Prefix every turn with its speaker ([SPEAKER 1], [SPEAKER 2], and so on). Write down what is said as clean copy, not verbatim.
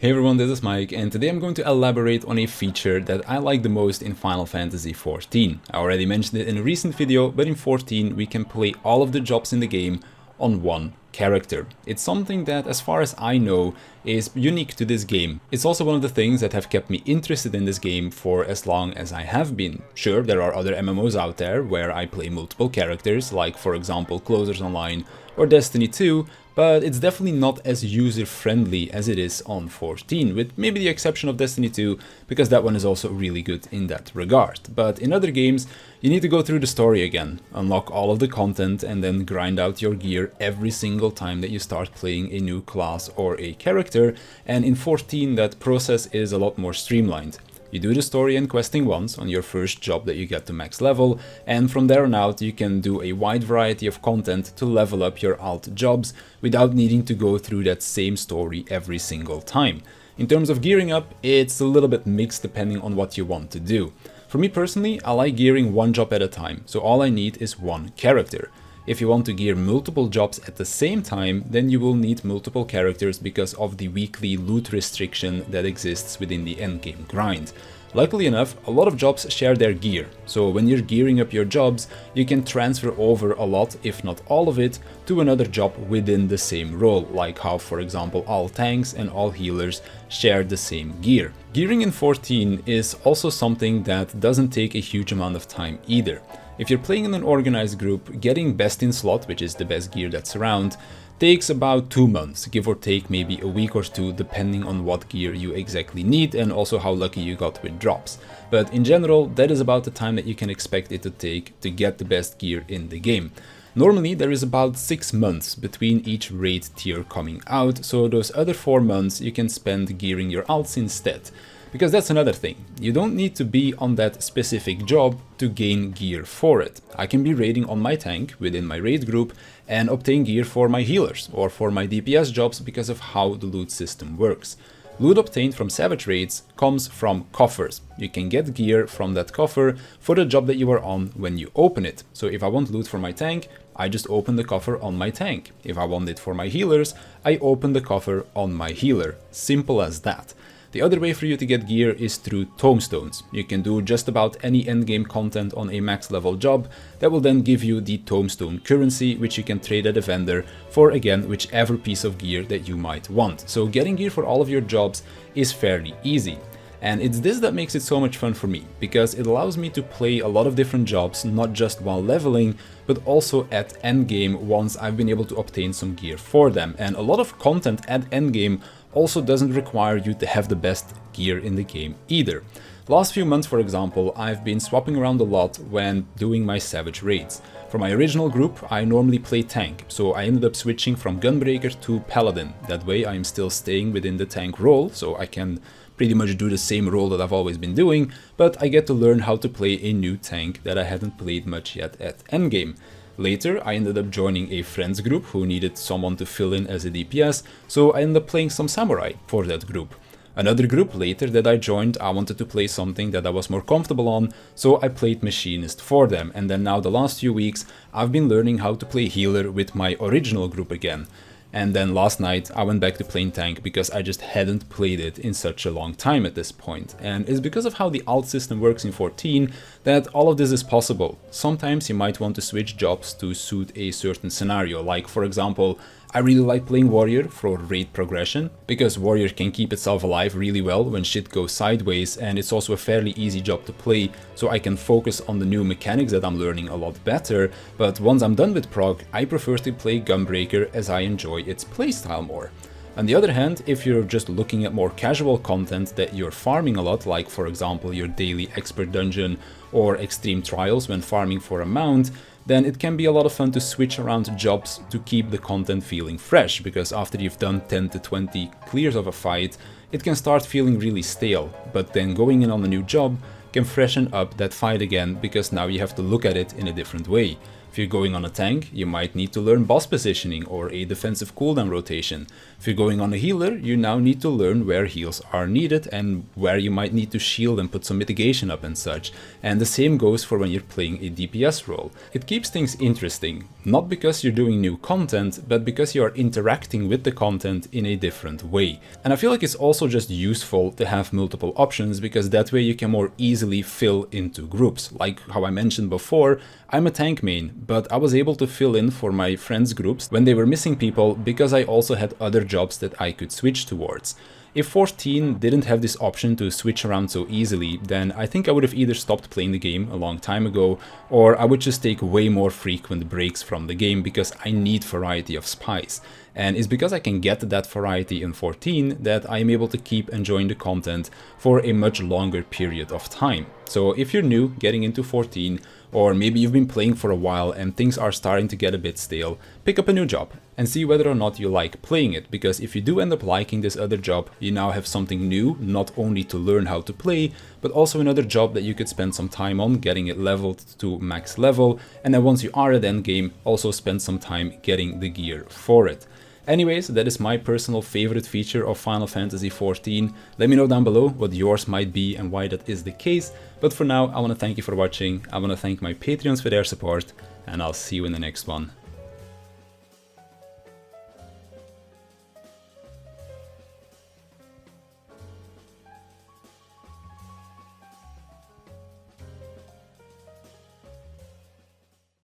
[SPEAKER 1] Hey everyone, this is Mike, and today I'm going to elaborate on a feature that I like the most in Final Fantasy XIV. I already mentioned it in a recent video, but in 14 we can play all of the jobs in the game on one character. It's something that, as far as I know, is unique to this game. It's also one of the things that have kept me interested in this game for as long as I have been. Sure, there are other MMOs out there where I play multiple characters, like for example Closers Online or Destiny 2, but it's definitely not as user-friendly as it is on 14, with maybe the exception of Destiny 2, because that one is also really good in that regard. But in other games, you need to go through the story again, unlock all of the content, and then grind out your gear every single time that you start playing a new class or a character, and in 14 that process is a lot more streamlined. You do the story and questing once on your first job that you get to max level, and from there on out you can do a wide variety of content to level up your alt jobs without needing to go through that same story every single time. In terms of gearing up, it's a little bit mixed depending on what you want to do. For me personally, I like gearing one job at a time, so all I need is one character. If you want to gear multiple jobs at the same time, then you will need multiple characters because of the weekly loot restriction that exists within the endgame grind. Luckily enough, a lot of jobs share their gear, so when you're gearing up your jobs, you can transfer over a lot, if not all of it, to another job within the same role, like how, for example, all tanks and all healers share the same gear. Gearing in 14 is also something that doesn't take a huge amount of time either. If you're playing in an organized group, getting best in slot, which is the best gear that's around, takes about 2 months, give or take maybe a week or two, depending on what gear you exactly need and also how lucky you got with drops. But in general, that is about the time that you can expect it to take to get the best gear in the game. Normally there is about 6 months between each raid tier coming out, so those other 4 months you can spend gearing your alts instead. Because that's another thing, you don't need to be on that specific job to gain gear for it. I can be raiding on my tank within my raid group and obtain gear for my healers or for my DPS jobs because of how the loot system works. Loot obtained from Savage raids comes from coffers. You can get gear from that coffer for the job that you are on when you open it. So if I want loot for my tank, I just open the coffer on my tank. If I want it for my healers, I open the coffer on my healer. Simple as that. The other way for you to get gear is through tomestones. You can do just about any endgame content on a max level job that will then give you the tomestone currency, which you can trade at a vendor for, again, whichever piece of gear that you might want. So getting gear for all of your jobs is fairly easy. And it's this that makes it so much fun for me, because it allows me to play a lot of different jobs, not just while leveling, but also at endgame once I've been able to obtain some gear for them. And a lot of content at endgame also doesn't require you to have the best gear in the game either. Last few months, for example, I've been swapping around a lot when doing my Savage raids. For my original group, I normally play tank, so I ended up switching from Gunbreaker to Paladin. That way I'm still staying within the tank role, so I can pretty much do the same role that I've always been doing, but I get to learn how to play a new tank that I hadn't played much yet at endgame. Later, I ended up joining a friends group who needed someone to fill in as a DPS, so I ended up playing some Samurai for that group. Another group later that I joined, I wanted to play something that I was more comfortable on, so I played Machinist for them, and then now the last few weeks I've been learning how to play healer with my original group again. And then last night I went back to playing tank because I just hadn't played it in such a long time at this point. And it's because of how the alt system works in 14 that all of this is possible. Sometimes you might want to switch jobs to suit a certain scenario, like for example, I really like playing Warrior for raid progression, because Warrior can keep itself alive really well when shit goes sideways, and it's also a fairly easy job to play, so I can focus on the new mechanics that I'm learning a lot better. But once I'm done with prog, I prefer to play Gunbreaker as I enjoy its playstyle more. On the other hand, if you're just looking at more casual content that you're farming a lot, like for example your daily expert dungeon or extreme trials when farming for a mount, then it can be a lot of fun to switch around jobs to keep the content feeling fresh, because after you've done 10 to 20 clears of a fight, it can start feeling really stale, but then going in on a new job can freshen up that fight again, because now you have to look at it in a different way. If you're going on a tank, you might need to learn boss positioning or a defensive cooldown rotation. If you're going on a healer, you now need to learn where heals are needed and where you might need to shield and put some mitigation up and such. And the same goes for when you're playing a DPS role. It keeps things interesting. Not because you're doing new content, but because you are interacting with the content in a different way. And I feel like it's also just useful to have multiple options, because that way you can more easily fill into groups. Like how I mentioned before, I'm a tank main, but I was able to fill in for my friends' groups when they were missing people because I also had other jobs that I could switch towards. If 14 didn't have this option to switch around so easily, then I think I would have either stopped playing the game a long time ago, or I would just take way more frequent breaks from the game because I need variety of spies. And it's because I can get that variety in 14 that I am able to keep enjoying the content for a much longer period of time. So if you're new getting into 14, or maybe you've been playing for a while and things are starting to get a bit stale, pick up a new job and see whether or not you like playing it, because if you do end up liking this other job, you now have something new, not only to learn how to play, but also another job that you could spend some time on getting it leveled to max level, and then once you are at endgame, also spend some time getting the gear for it. Anyways, that is my personal favorite feature of Final Fantasy XIV. Let me know down below what yours might be and why that is the case. But for now, I want to thank you for watching, I want to thank my Patreons for their support, and I'll see you in the next one.